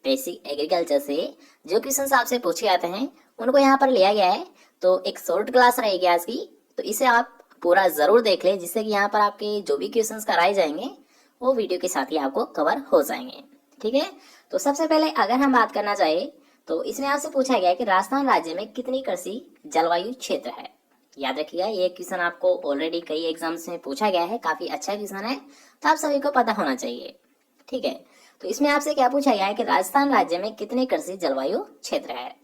Basic agriculture से जो question आपसे पूछे जाते हैं उनको यहाँ पर लिया गया है। तो एक शॉर्ट क्लास रहेगी आज की, तो इसे आप पूरा जरूर देख लें, जिससे कि यहाँ पर आपके जो भी क्वेश्चन कराए जाएंगे वो वीडियो के साथ ही आपको कवर हो जाएंगे। ठीक है, तो सबसे पहले अगर हम बात करना चाहे तो इसमें आपसे पूछा गया है कि राजस्थान राज्य में कितनी कृषि जलवायु क्षेत्र है। याद रखिएगा, ये क्वेश्चन आपको ऑलरेडी कई एग्जाम्स में पूछा गया है, काफी अच्छा क्वेश्चन है, तो आप सभी को पता होना चाहिए। ठीक है, तो इसमें आपसे क्या पूछा गया है कि राजस्थान राज्य में कितने कृषि जलवायु क्षेत्र है।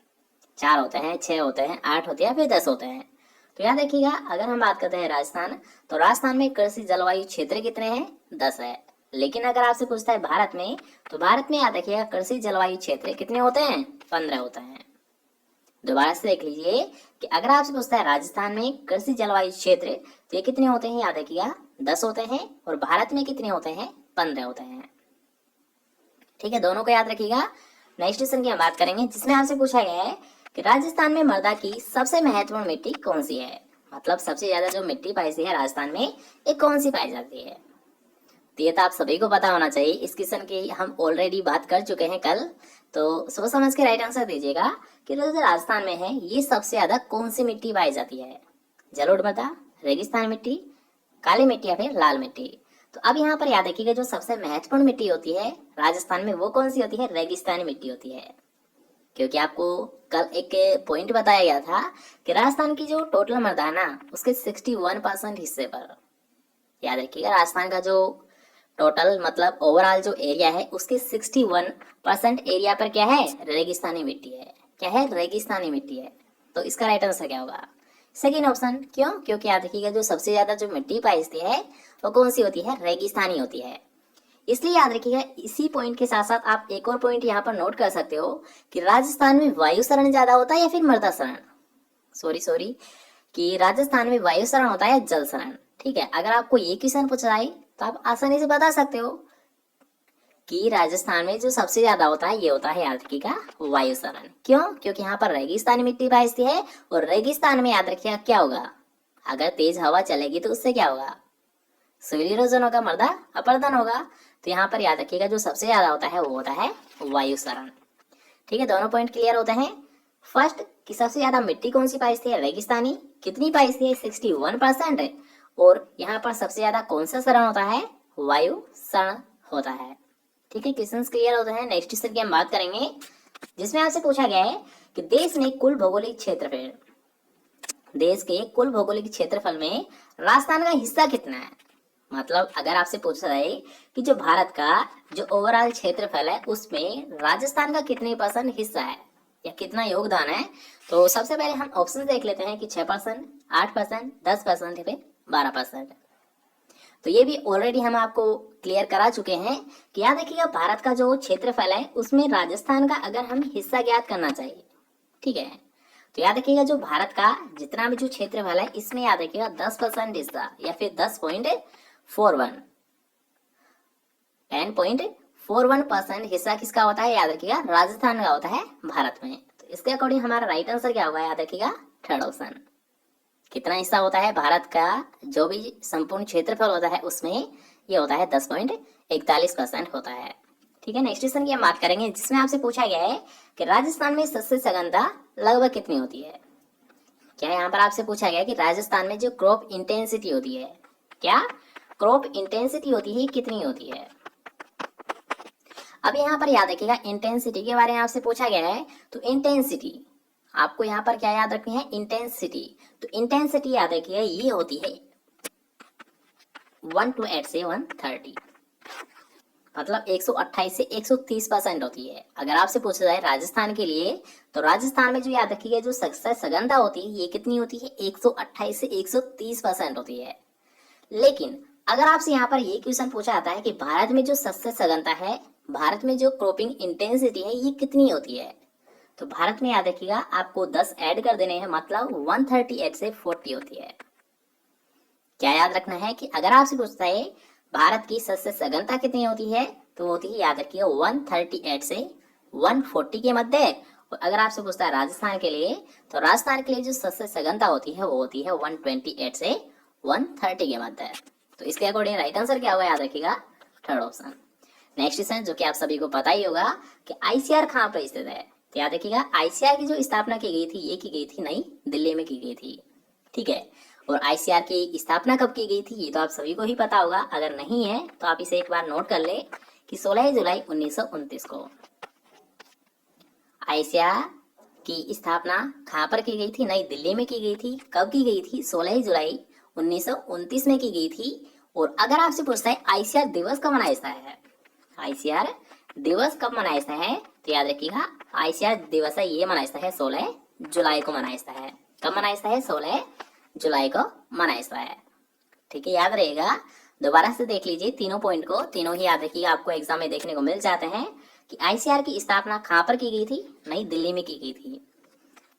4 होते हैं, 6 होते हैं, 8 होते हैं, फिर 10 होते हैं। तो याद रखिएगा, अगर हम बात करते हैं राजस्थान, तो राजस्थान में कृषि जलवायु क्षेत्र कितने हैं, 10 है। लेकिन अगर आपसे पूछता है भारत में, तो भारत में याद रखिएगा कृषि जलवायु क्षेत्र कितने होते हैं, 15 होते हैं। दोबारा से देख लीजिए कि अगर आपसे पूछता है राजस्थान में कृषि जलवायु क्षेत्र, तो ये कितने होते हैं, याद रखिएगा 10 होते हैं, और भारत में कितने होते हैं, 15 होते हैं। ठीक है, दोनों को याद रखिएगा। नेक्स्ट क्वेश्चन की हम बात करेंगे, जिसमें आपसे पूछा गया है कि राजस्थान में मृदा की सबसे महत्वपूर्ण मिट्टी कौन सी है। मतलब सबसे ज्यादा जो मिट्टी पाई जाती है राजस्थान में, ये कौन सी पाई जाती है। तो ये तो आप सभी को पता होना चाहिए, इस क्वेश्चन की हम ऑलरेडी बात कर चुके हैं कल। तो सोच समझ के राइट आंसर दीजिएगा कि जो राजस्थान में है ये सबसे ज्यादा कौन सी मिट्टी पाई जाती है। जलोढ़ मृदा, रेगिस्तान मिट्टी, काली मिट्टी या फिर लाल मिट्टी। तो अब यहाँ पर याद रखिएगा, जो सबसे महत्वपूर्ण मिट्टी होती है राजस्थान में वो कौन सी होती है, रेगिस्तानी मिट्टी होती है। क्योंकि आपको कल एक पॉइंट बताया गया था कि राजस्थान की जो टोटल मृदा है ना, उसके 61% हिस्से पर, याद रखिएगा राजस्थान का जो टोटल मतलब ओवरऑल जो एरिया है उसके 61% एरिया पर क्या है, रेगिस्तानी मिट्टी है। क्या है, रेगिस्तानी मिट्टी है। तो इसका राइट आंसर क्या होगा, सेकेंड ऑप्शन। क्यों, क्योंकि याद रखिएगा जो सबसे ज्यादा जो मिट्टी पाई जाती है वो कौन सी होती है, रेगिस्तानी होती है। इसलिए याद रखिएगा, इसी पॉइंट के साथ साथ आप एक और पॉइंट यहाँ पर नोट कर सकते हो कि राजस्थान में वायु शरण ज्यादा होता है या फिर मृदा शरण, सॉरी कि राजस्थान में वायु शरण होता है जल शरण। ठीक है, अगर आपको ये क्वेश्चन पूछा जाए तो आप आसानी से बता सकते हो कि राजस्थान में जो सबसे ज्यादा होता है ये होता है याद रखिएगा वायु शरण। क्यों, क्योंकि यहाँ पर रेगिस्तानी मिट्टी पाई जाती है, और रेगिस्तान में याद रखिएगा क्या होगा, अगर तेज हवा चलेगी तो उससे क्या होगा, सोइल इरोजन होगा, मृदा अपरदन होगा। तो यहाँ पर याद रखिएगा जो सबसे ज्यादा होता है वो होता है वायु शरण। ठीक है, दोनों पॉइंट क्लियर होते हैं। फर्स्ट कि सबसे ज्यादा मिट्टी कौन सी पाई जाती है, रेगिस्तानी, कितनी पाई जाती है, 61%। और यहाँ पर सबसे ज्यादा कौन सा शरण होता है, वायु शरण होता है। ठीक है, क्वेश्चन क्लियर होते हैं। नेक्स्ट क्वेश्चन की हम बात करेंगे, जिसमें आपसे पूछा गया है कि देश में कुल भौगोलिक क्षेत्रफल, देश के कुल भौगोलिक क्षेत्रफल में राजस्थान का हिस्सा कितना है। मतलब अगर आपसे पूछा जाए कि जो भारत का जो ओवरऑल क्षेत्रफल है उसमें राजस्थान का कितने % हिस्सा है या कितना योगदान है, तो सबसे पहले हम ऑप्शन देख लेते हैं कि 6%, 8%, 10% या फिर 12%। तो ये भी ऑलरेडी हम आपको क्लियर करा चुके हैं कि याद रखिएगा भारत का जो क्षेत्रफल है उसमें राजस्थान का अगर हम हिस्सा ज्ञात करना चाहिए, ठीक है, तो याद रखिएगा जो भारत का जितना भी जो क्षेत्रफल है इसमें याद रखिएगा 10% हिस्सा या फिर 10.41% हिस्सा किसका होता है, याद रखिएगा राजस्थान का होता है भारत में। तो इसके अकॉर्डिंग हमारा राइट आंसर क्या होगा, याद रखिएगा थर्ड ऑप्शन। कितना हिस्सा होता है भारत का जो भी संपूर्ण क्षेत्रफल होता है उसमें ये होता है 10.41% होता है। ठीक है, नेक्स्ट क्वेश्चन की हम बात करेंगे, जिसमें आपसे पूछा गया है कि राजस्थान में सस्य सघनता लगभग कितनी होती है। क्या यहाँ पर आपसे पूछा गया कि राजस्थान में जो क्रॉप इंटेंसिटी होती है, क्या क्रॉप इंटेंसिटी होती है कितनी होती है। अब यहाँ पर याद रखिएगा इंटेंसिटी के बारे में आपसे पूछा गया है, तो इंटेंसिटी आपको यहाँ पर क्या याद रखनी है, इंटेंसिटी। तो इंटेंसिटी याद रखिएगा ये होती है 128 से 130, मतलब 128 से 130% होती है। अगर आपसे पूछा जाए राजस्थान के लिए, तो राजस्थान में जो याद रखिएगा जो सस्य सघनता होती है ये कितनी होती है, 128 से 130% होती है। लेकिन अगर आपसे यहाँ पर ये क्वेश्चन पूछा जाता है कि भारत में जो सस्य सघनता है, भारत में जो क्रॉपिंग इंटेंसिटी है ये कितनी होती है, तो भारत में याद रखिएगा आपको 10 ऐड कर देने हैं, मतलब 138 से 40 होती है। क्या याद रखना है कि अगर आपसे पूछता है भारत की सस्य सघनता कितनी होती है, तो होती है याद रखिए 138 से 140 के मध्य। और अगर आपसे पूछता है राजस्थान के लिए, तो राजस्थान के लिए जो सस्य सघनता होती है वो होती है 128 से 130 के मध्य। तो इसके अकॉर्डिंग राइट आंसर क्या होगा, याद रखिएगा थर्ड ऑप्शन। नेक्स्ट क्वेश्चन जो कि आप सभी को पता ही होगा कि आईसीआर कहाँ पर स्थित है। तो याद रखिएगा आईसीआर की जो स्थापना की गई थी ये की गई थी नई दिल्ली में की गई थी। ठीक है, और आईसीआर की स्थापना कब की गई थी ये तो आप सभी को ही पता होगा, अगर नहीं है तो आप इसे एक बार नोट कर ले कि 16 जुलाई 1929 को आईसीआर की स्थापना कहाँ पर की गई थी, नई दिल्ली में की गई थी। कब की गई थी, 16 जुलाई 1929 में की गई थी। और अगर आपसे पूछता है आईसीआर दिवस कब मनाया जाता है, आईसीआर दिवस कब मनाया जाता है, तो याद रखिएगा आईसीआर दिवस है ये मनाया जाता है 16 जुलाई को मनाया जाता है। कब मनाया जाता है, 16 जुलाई को मनाया जाता है। ठीक है, याद रहेगा। दोबारा से देख लीजिए तीनों पॉइंट को, तीनों ही याद रखिएगा, आपको एग्जाम में देखने को मिल जाते हैं कि आईसीआर की स्थापना कहाँ पर की गई थी, नई दिल्ली में की गई थी।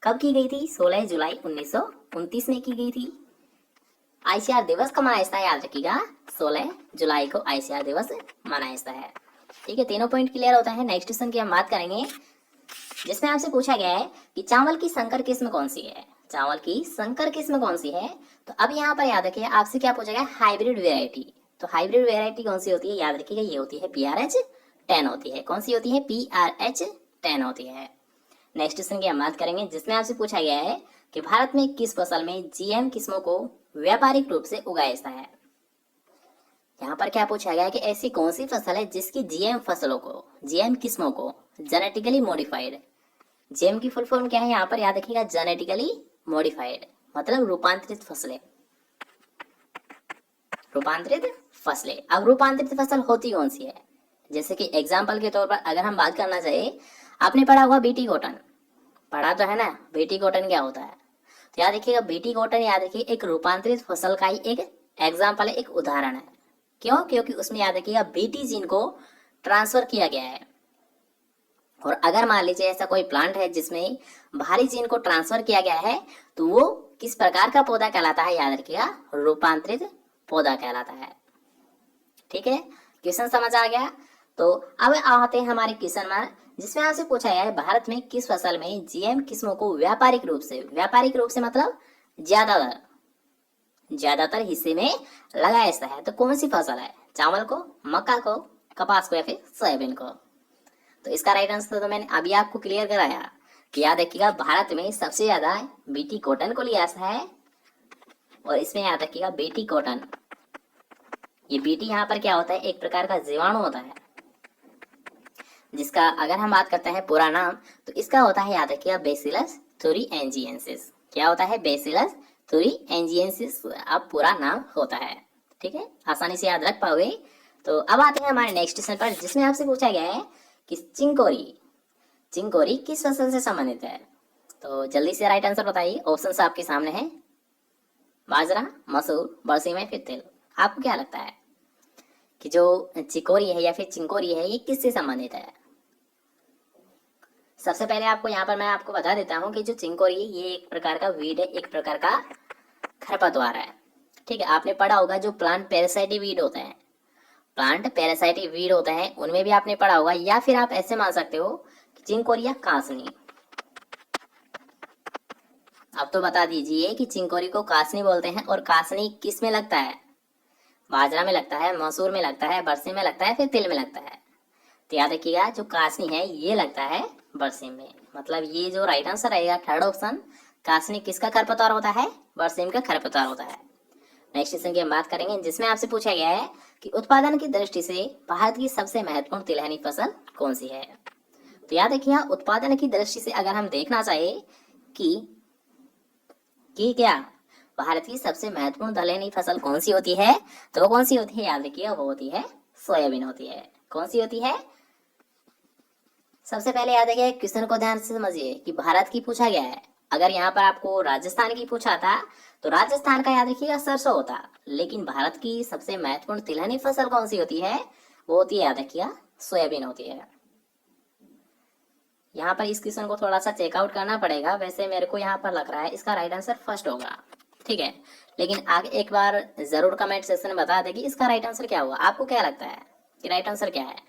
कब की गई थी, 16 जुलाई 1929 में की गई थी। आईसीआर दिवस कब मनाया जाता है, याद रखिएगा 16 जुलाई को आईसीआर दिवस मनाया जाता है। ठीक है, तीनों पॉइंट क्लियर होता है। नेक्स्ट क्वेश्चन की हम बात करेंगे जिसमें आपसे पूछा गया है कि चावल की संकर किस्म कौन सी है, चावल की संकर किस्म कौन सी है। तो अब यहाँ पर याद रखिए आपसे क्या पूछा गया, हाइब्रिड वेराइटी। तो हाइब्रिड वेराइटी कौन सी होती है, याद रखिएगा ये होती है PRH10 होती है। कौन सी होती है, PRH10 होती है। नेक्स्ट क्वेश्चन की हम बात करेंगे जिसमें आपसे पूछा गया है कि भारत में किस फसल में GM किस्मों को व्यापारिक रूप से उगाया जाता है। यहाँ पर क्या पूछा गया है कि ऐसी कौन सी फसल है जिसकी GM फसलों को, GM किस्मों को जेनेटिकली मॉडिफाइड, GM की फुल फॉर्म क्या है यहाँ पर याद रखिएगा, जेनेटिकली मॉडिफाइड मतलब रूपांतरित फसलें, रूपांतरित फसलें। अब रूपांतरित फसल होती कौन सी है, जैसे कि एग्जाम्पल के तौर पर अगर हम बात करना चाहिए, आपने पढ़ा होगा बीटी कॉटन, पढ़ा तो है ना, बीटी कॉटन क्या होता है। तो याद रखिएगा बीटी कॉटन याद रखिए एक रूपांतरित फसल का ही एक एग्जाम्पल है, एक उदाहरण है। क्यों, क्योंकि उसमें याद रखिएगा बीटी जीन को ट्रांसफर किया गया है। और अगर मान लीजिए ऐसा कोई प्लांट है जिसमें भारी जीन को ट्रांसफर किया गया है तो वो किस प्रकार का पौधा कहलाता है, याद रखिएगा रूपांतरित पौधा कहलाता है। ठीक है, क्वेश्चन समझ आ गया। तो अब आते हैं हमारे क्वेश्चन में जिसमें आपसे पूछा गया है भारत में किस फसल में GM किस्मों को व्यापारिक रूप से मतलब ज्यादातर हिस्से में लगाया जाता है। तो कौन सी फसल है, चावल को, मक्का को, कपास को या फिर सोयाबीन को। तो इसका राइट आंसर तो मैंने अभी आपको क्लियर कराया कि याद रखिएगा भारत में सबसे ज्यादा बीटी कॉटन को लिया जाता है। और इसमें याद रखिएगा बीटी कॉटन, ये बीटी यहाँ पर क्या होता है, एक प्रकार का जीवाणु होता है जिसका अगर हम बात करते हैं पूरा नाम तो इसका होता है याद रखिएगा बेसिलस thuringiensis। क्या होता है, बेसिलस thuringiensis अब पूरा नाम होता है। ठीक है, आसानी से याद रख पाओगे। तो अब आते हैं हमारे नेक्स्ट क्वेश्चन पर जिसमें आपसे पूछा गया है कि चिंकोरी किस फसल से संबंधित है। तो जल्दी से राइट आंसर बताइए, ऑप्शन आपके सामने है, बाजरा, मसूर, बरसीम फिर तिल। आपको क्या लगता है कि जो चिकोरी है या फिर चिंकोरी है ये किससे संबंधित है। सबसे पहले आपको यहाँ पर मैं आपको बता देता हूँ कि जो चिंकोरी है ये एक प्रकार का वीड है, एक प्रकार का खरपतवार है। ठीक है, आपने पढ़ा होगा जो प्लांट पैरासाइटिक वीड होते हैं, प्लांट पैरासाइटिक वीड होता है उनमें भी आपने पढ़ा होगा। या फिर आप ऐसे मान सकते हो कि चिंकोरी या कासनी। अब तो बता दीजिए कि चिंकोरी को कासनी बोलते हैं और कासनी किस में लगता है, बाजरा में लगता है, मसूर में लगता है, बरसीम में लगता है, फिर तिल में लगता है। तो याद रखिएगा जो कासनी है ये लगता है बरसीम में, मतलब ये जो राइट आंसर रहेगा थर्ड ऑप्शन, कासनी किसका खरपतवार होता है, बरसीम का खरपतवार होता है। नेक्स्ट क्वेश्चन की हम बात करेंगे जिसमें आपसे पूछा गया है कि उत्पादन की दृष्टि से भारत की सबसे महत्वपूर्ण तिलहनी फसल कौन सी है। तो याद रखिएगा उत्पादन की दृष्टि से अगर हम देखना चाहे कि क्या भारत की सबसे महत्वपूर्ण दलहनी फसल कौन सी होती है, तो वो कौन सी होती है, याद रखिएगा वो होती है सोयाबीन होती है। कौन सी होती है, सबसे पहले याद रखिए क्वेश्चन को ध्यान से समझिए कि भारत की पूछा गया है। अगर यहाँ पर आपको राजस्थान की पूछा था तो राजस्थान का याद रखिएगा सरसों होता, लेकिन भारत की सबसे महत्वपूर्ण तिलहनी फसल कौन सी होती है, वो होती है याद रखिएगा सोयाबीन होती है। यहाँ पर इस क्वेश्चन को थोड़ा सा चेकआउट करना पड़ेगा, वैसे मेरे को यहाँ पर लग रहा है इसका राइट आंसर फर्स्ट होगा। ठीक है, लेकिन आगे एक बार जरूर कमेंट सेक्शन में बता दें कि इसका राइट आंसर क्या होगा, आपको क्या लगता है कि राइट आंसर क्या है।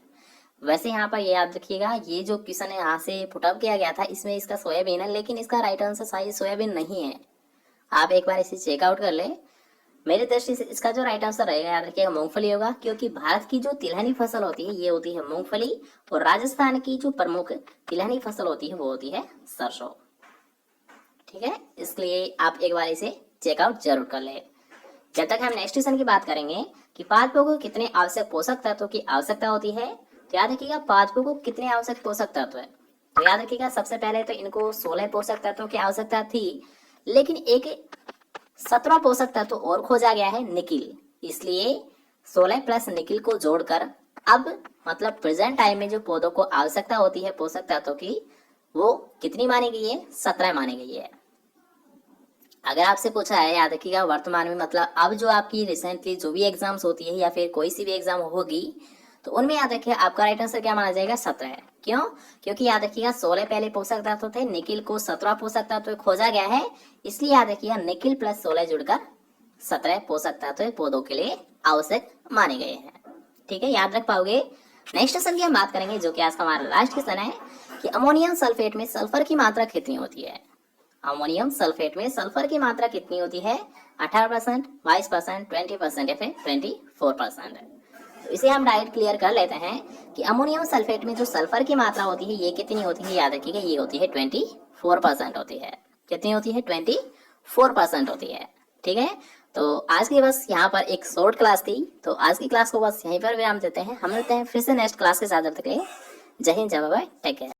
वैसे यहाँ पर ये याद रखिएगा ये जो क्वेश्चन है यहाँ से पुटअप किया गया था इसमें इसका सोयाबीन है, लेकिन इसका राइट आंसर शायद सोयाबीन नहीं है। आप एक बार इसे चेकआउट कर ले। मेरी दृष्टि से इसका जो राइट आंसर रहेगा, याद रखिएगा, मूंगफली होगा, क्योंकि भारत की जो तिलहनी फसल होती है ये होती है मूंगफली, और राजस्थान की जो प्रमुख तिलहनी फसल होती है वो होती है सरसों। ठीक है, इसलिए आप एक बार इसे चेकआउट जरूर कर ले। जब तक हम नेक्स्ट क्वेश्चन की बात करेंगे कि पादपों को कितने आवश्यक पोषक तत्वों की आवश्यकता होती है, तो याद रखिएगा पादपों को कितने आवश्यक पोषक तत्व है। तो याद रखिएगा सबसे पहले तो इनको 16 पोषक तत्वों की आवश्यकता थी, लेकिन एक 17वां पोषक तत्व और खोजा गया है, निकिल। इसलिए 16 प्लस निकिल को जोड़कर अब मतलब प्रेजेंट टाइम में जो पौधों को आवश्यकता होती है पोषक तत्वों की, वो कितनी मानी गई है, 17 मानी गई है। अगर आपसे पूछा है, याद रखिएगा वर्तमान में मतलब अब जो आपकी रिसेंटली जो भी एग्जाम्स होती है या फिर कोई सी भी एग्जाम होगी, तो उनमें याद रखिए आपका राइट आंसर क्या माना जाएगा, 17। क्यों? क्योंकि याद रखिएगा 16 पहले पोषक तत्व थे, निकिल को 17 पोषक तत्व खोजा गया है, इसलिए याद रखिएगा निकिल प्लस 16 जुड़कर 17 पोषक तत्व पौधों के लिए आवश्यक माने गए हैं। ठीक है, याद रख पाओगे। नेक्स्ट क्वेश्चन की हम बात करेंगे जो कि आज का हमारा लास्ट क्वेश्चन है कि अमोनियम सल्फेट में सल्फर की मात्रा कितनी होती है। अमोनियम सल्फेट में सल्फर की मात्रा कितनी होती है, 18%, 22%, 20% या फिर 24%। तो इसे हम डायरेक्ट क्लियर कर लेते हैं कि अमोनियम सल्फेट में जो सल्फर की मात्रा होती है ये कितनी होती है, याद रखिएगा ये होती है 24% होती है। कितनी होती है, 24% होती है। ठीक है, तो आज की बस यहाँ पर एक शॉर्ट क्लास थी, तो आज की क्लास को बस यहीं पर विराम देते हैं। हम मिलते हैं फिर से नेक्स्ट क्लास के साथ, जब तक के लिए जय हिंद, जय बाय, टेक केयर।